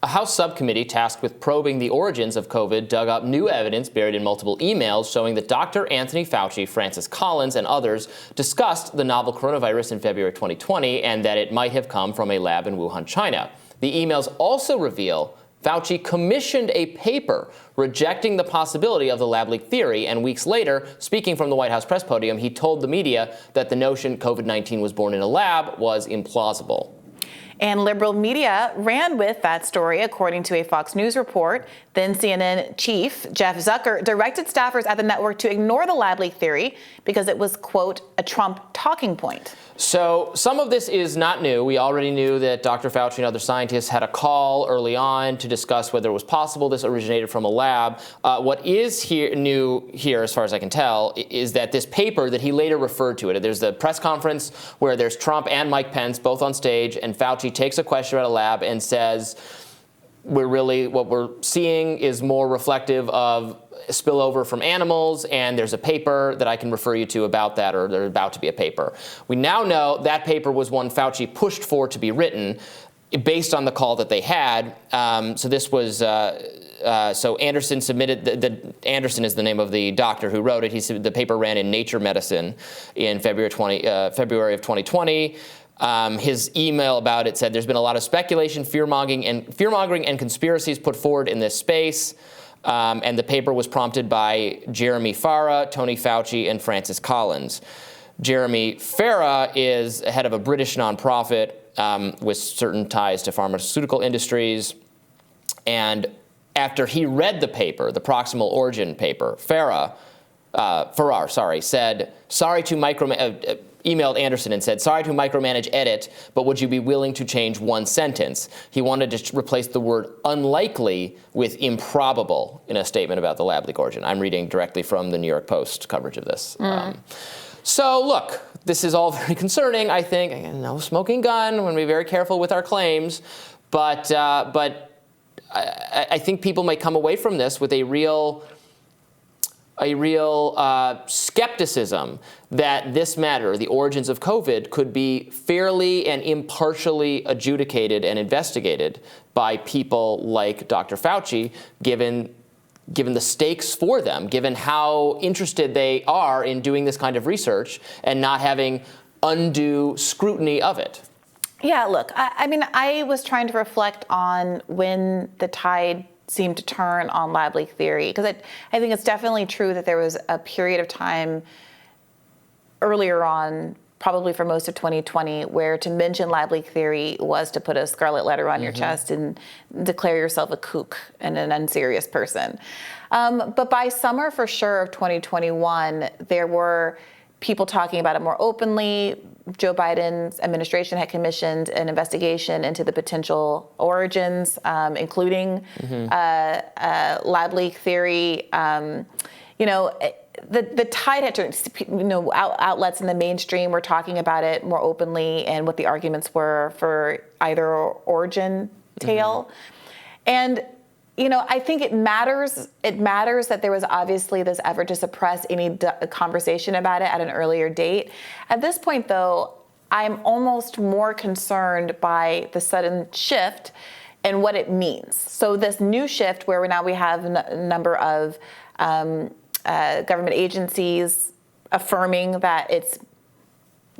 A House subcommittee tasked with probing the origins of COVID dug up new evidence buried in multiple emails showing that Dr. Anthony Fauci, Francis Collins, and others discussed the novel coronavirus in February 2020 and that it might have come from a lab in Wuhan, China. The emails also reveal Fauci commissioned a paper rejecting the possibility of the lab leak theory, and weeks later, speaking from the White House press podium, he told the media that the notion COVID-19 was born in a lab was implausible. And liberal media ran with that story, according to a Fox News report. Then CNN chief Jeff Zucker directed staffers at the network to ignore the lab leak theory because it was, quote, a Trump talking point. So some of this is not new. We already knew that Dr. Fauci and other scientists had a call early on to discuss whether it was possible this originated from a lab. What is new here, as far as I can tell, is that this paper that he later referred to it. There's the press conference where there's Trump and Mike Pence both on stage, and Fauci takes a question about a lab and says, what we're seeing is more reflective of spillover from animals, and there's a paper that I can refer you to about that, or there's about to be a paper. We now know that paper was one Fauci pushed for to be written based on the call that they had. So this was, so Anderson submitted, Anderson is the name of the doctor who wrote it. He said the paper ran in Nature Medicine in February of 2020. His email about it said there's been a lot of speculation, fear-mongering, and conspiracies put forward in this space. And the paper was prompted by Jeremy Farah, Tony Fauci, and Francis Collins. Jeremy Farah is head of a British nonprofit with certain ties to pharmaceutical industries. And after he read the paper, the proximal origin paper, Farah said, emailed Anderson and said, sorry to micromanage edit, but would you be willing to change one sentence? He wanted to replace the word unlikely with improbable in a statement about the lab leak origin. I'm reading directly from the New York Post coverage of this. So look, this is all very concerning, I think. No smoking gun. We want to be very careful with our claims. But I think people might come away from this with a real skepticism that this matter, the origins of COVID, could be fairly and impartially adjudicated and investigated by people like Dr. Fauci, given the stakes for them, given how interested they are in doing this kind of research and not having undue scrutiny of it. Yeah, look, I mean, I was trying to reflect on when the tide seemed to turn on lab leak theory, because I think it's definitely true that there was a period of time earlier on, probably for most of 2020, where to mention lab leak theory was to put a scarlet letter on your chest and declare yourself a kook and an unserious person. But by summer, for sure, of 2021, there were people talking about it more openly. Joe Biden's administration had commissioned an investigation into the potential origins, including lab leak theory. The tide had turned. Outlets in the mainstream were talking about it more openly and what the arguments were for either origin tale. And I think it matters. It matters that there was obviously this effort to suppress any conversation about it at an earlier date. At this point, though, I'm almost more concerned by the sudden shift and what it means. So this new shift where we have a number of government agencies affirming that it's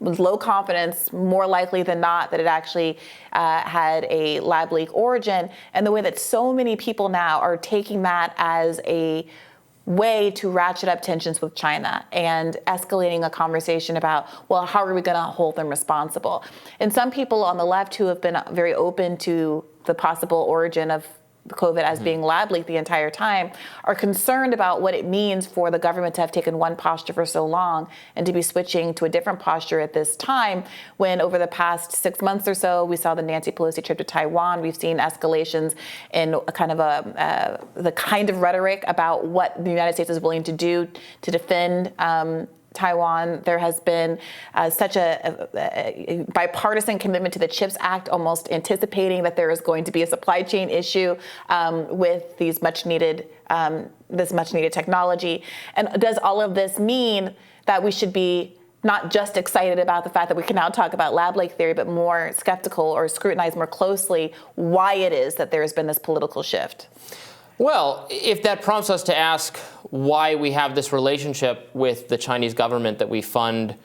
with low confidence, more likely than not, that it actually had a lab leak origin, and the way that so many people now are taking that as a way to ratchet up tensions with China and escalating a conversation about, well, how are we going to hold them responsible? And some people on the left who have been very open to the possible origin of COVID as being lab leak the entire time are concerned about what it means for the government to have taken one posture for so long and to be switching to a different posture at this time, when over the past 6 months or so, we saw the Nancy Pelosi trip to Taiwan. We've seen escalations in the kind of rhetoric about what the United States is willing to do to defend Taiwan. There has been such a bipartisan commitment to the CHIPS Act, almost anticipating that there is going to be a supply chain issue with these much needed technology. And does all of this mean that we should be not just excited about the fact that we can now talk about lab leak theory, but more skeptical or scrutinize more closely why it is that there has been this political shift? Well, if that prompts us to ask why we have this relationship with the Chinese government, that we fund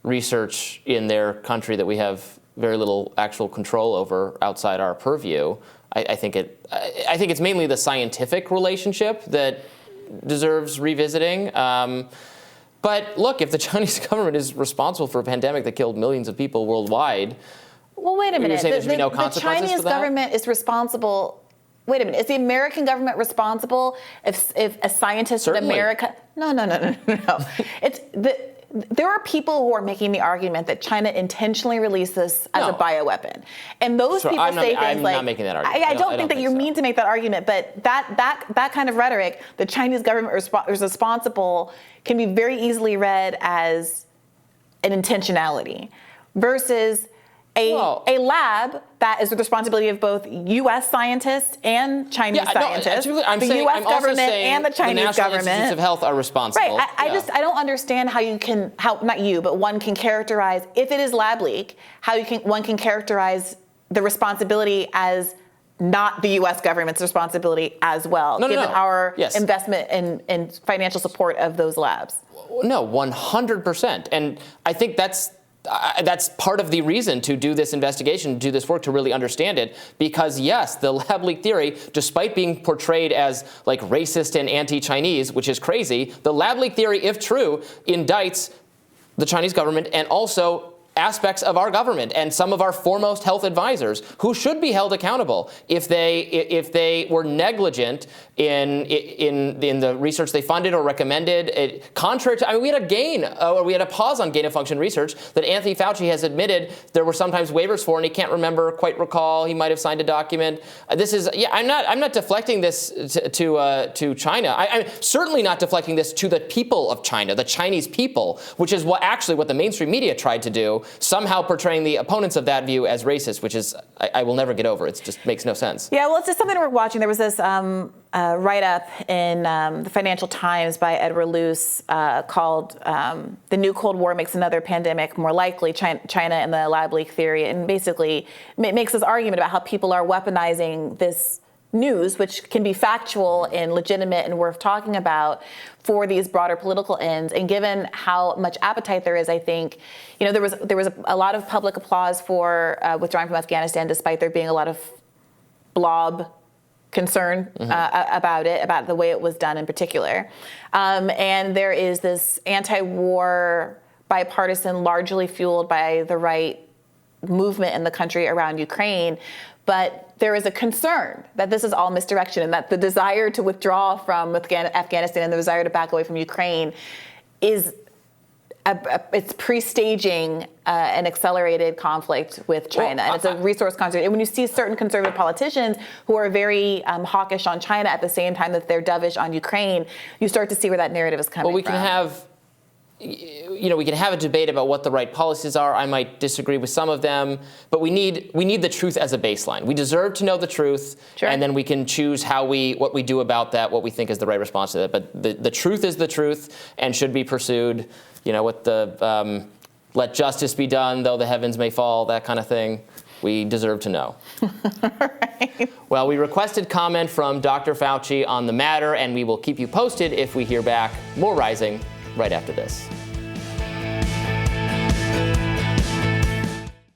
research in their country that we have very little actual control over outside our purview, I think it's mainly the scientific relationship that deserves revisiting. But look, if the Chinese government is responsible for a pandemic that killed millions of people worldwide, well, wait a minute. You're saying there should be no consequences the Chinese for that? government is responsible. Wait a minute. Is the American government responsible if a scientist Certainly. in America? No. There are people who are making the argument that China intentionally released this as a bioweapon, and those people say things I'm like, not making that argument. I don't think that you mean to make that argument, but that kind of rhetoric, the Chinese government is responsible, can be very easily read as an intentionality, versus a lab that is the responsibility of both U.S. scientists and Chinese scientists. The U.S. government and the Chinese National government. Institutes of Health are responsible. Right. I don't understand one can characterize, if it is lab leak, one can characterize the responsibility as not the U.S. government's responsibility as well, given our investment and financial support of those labs. No, 100%. And I think that's part of the reason to do this investigation, do this work, to really understand it. Because yes, the lab leak theory, despite being portrayed as like racist and anti-Chinese, which is crazy, the lab leak theory, if true, indicts the Chinese government and also aspects of our government and some of our foremost health advisors, who should be held accountable if they were negligent in the research they funded or recommended. Contrary to, we had a pause on gain of function research that Anthony Fauci has admitted there were sometimes waivers for, and he can't quite recall. He might have signed a document. I'm not deflecting this to China. I'm certainly not deflecting this to the people of China, the Chinese people, which is what the mainstream media tried to do, somehow portraying the opponents of that view as racist, which is, I will never get over. It just makes no sense. Yeah, well, it's just something we're watching. There was this write-up in the Financial Times by Edward Luce called "The New Cold War Makes Another Pandemic More Likely, China and the Lab Leak Theory," and basically makes this argument about how people are weaponizing this news, which can be factual and legitimate and worth talking about, for these broader political ends. And given how much appetite there is, I think, there was a lot of public applause for withdrawing from Afghanistan, despite there being a lot of blob concern about the way it was done in particular. And there is this anti-war bipartisan, largely fueled by the right movement in the country around Ukraine. But there is a concern that this is all misdirection, and that the desire to withdraw from Afghanistan and the desire to back away from Ukraine is it's pre-staging an accelerated conflict with China. And it's a resource conservation. And when you see certain conservative politicians who are very hawkish on China at the same time that they're dovish on Ukraine, you start to see where that narrative is coming from. Well, we can have a debate about what the right policies are. I might disagree with some of them, but we need the truth as a baseline. We deserve to know the truth, and then we can choose what we do about that, what we think is the right response to that. But the truth is the truth and should be pursued. With the let justice be done, though the heavens may fall, that kind of thing. We deserve to know. Right. Well, we requested comment from Dr. Fauci on the matter, and we will keep you posted if we hear back. More Rising right after this.